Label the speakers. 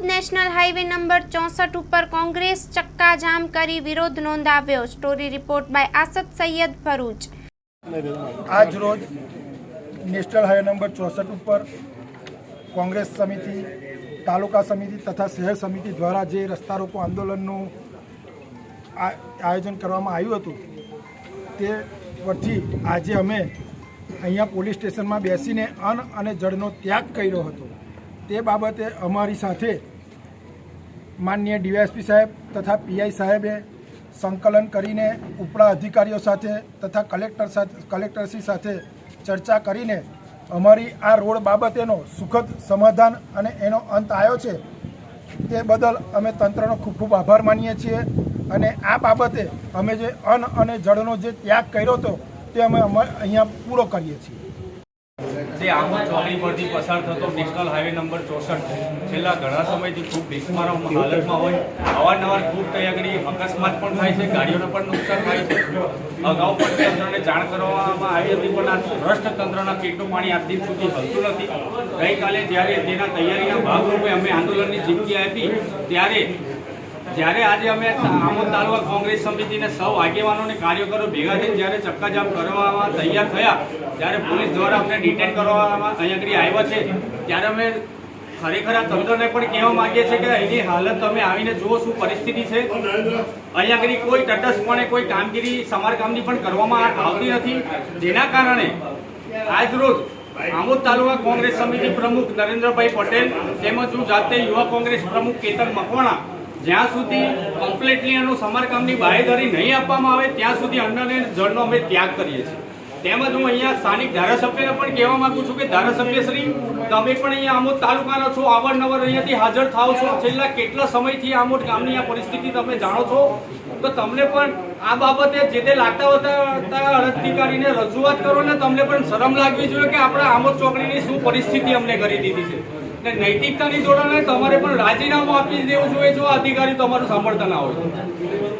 Speaker 1: National highway number 64 ઉપર કોંગ્રેસ ચક્કાજામ કરી વિરોધ નોંધાવ્યો। Story report by Asad Sayyed Bharuch.
Speaker 2: આજ રોજ નેશનલ હાઈવે નંબર 64 ઉપર કોંગ્રેસ સમિતિ, તાલુકા સમિતિ તથા શહેર સમિતિ દ્વારા જે રસ્તા રોકો આંદોલનનું આયોજન કરવામાં આવ્યું હતું તે પરથી આજે અમે અહીંયા પોલીસ સ્ટેશનમાં બેસીને અન્ન અને જળનો ત્યાગ કર્યો હતો। તે બાબતે અમારી સાથે માનનીય ડીવાયએસપી સાહેબ તથા પીઆઈ સાહેબે સંકલન કરીને ઉપલા અધિકારીઓ સાથે તથા કલેક્ટરશ્રી સાથે ચર્ચા કરીને અમારી આ રોડ બાબતેનો સુખદ સમાધાન અને એનો અંત આવ્યો છે। તે બદલ અમે તંત્રનો ખૂબ ખૂબ આભાર માનીએ છીએ અને આ બાબતે અમે જે અન્ન અને જળનો જે ત્યાગ કર્યો હતો તે અમે અહીંયા પૂરો કરીએ છીએ।
Speaker 3: જે આમોદ ચોકડી પરથી પસાર થતો નેશનલ હાઈવે નંબર 64 છેલ્લા ઘણા સમયથી ખૂબ બિસ્માર હાલતમાં હોય, અવારનવાર ખૂબ ત્યાં અકસ્માત પણ થાય છે, ગાડીઓને પણ નુકસાન થાય છે। અગાઉ પણ તંત્રને જાણ કરવામાં આવી હતી, પણ આ ભ્રષ્ટ તંત્રના પેટનું પાણી આજ દિન સુધી હલતું નથી। ગઈકાલે જ્યારે તેના તૈયારીના ભાગરૂપે અમે આંદોલનની ચીમકી આપી જ્યારે આજે અમે આમોદ તાલુકા કોંગ્રેસ સમિતિને સૌ આગેવાનોને કાર્યકરો ભેગા થઈને જ્યારે ચક્કાજામ કરવામાં તૈયાર થયા, ત્યારે પોલીસ દ્વારા અમને ડિટેન કરવામાં અહીંયા આવ્યા છે, ત્યારે અમે ખરેખર આ તંત્રને પણ કહેવા માંગીએ છીએ કે અહીંની હાલત તમે આવીને જુઓ શું પરિસ્થિતિ છે। અહીંયા કોઈ તટસ્થપણે કોઈ કામગીરી સમારકામની પણ કરવામાં આવતી નથી, જેના કારણે આજ રોજ આમોદ તાલુકા કોંગ્રેસ સમિતિ પ્રમુખ નરેન્દ્રભાઈ પટેલ તેમજ હું જાતે યુવા કોંગ્રેસ પ્રમુખ કેતન મકવાણા જ્યાં સુધી કમ્પ્લીટલી એનું સમારકામની બાહેધરી નહીં આપવામાં આવે ત્યાં સુધી અન્ન અને જળનો અમે ત્યાગ કરીએ છીએ। તેમજ હું અહીંયા સ્થાનિક ધારાસભ્યને પણ કહેવા માંગુ છું કે ધારાસભ્યશ્રી, તમે પણ અહીંયા આમોદ તાલુકાના છો, અવારનવાર અહીંયાથી હાજર થાવ છો, છેલ્લા કેટલા સમયથી આમોદ ગામની આ પરિસ્થિતિ તમે જાણો છો, તો તમને પણ આ બાબતે જે તે લાગતા હતા અધિકારીને રજૂઆત કરો ને તમને પણ શરમ લાગવી જોઈએ કે આપણા આમોદ ચોકડીની શું પરિસ્થિતિ અમને કરી દીધી છે। નૈતિકતાની જોડે તમારે પણ રાજીનામું આપી દેવું જોઈએ જો અધિકારી તમારું સાંભળતા ના હોય।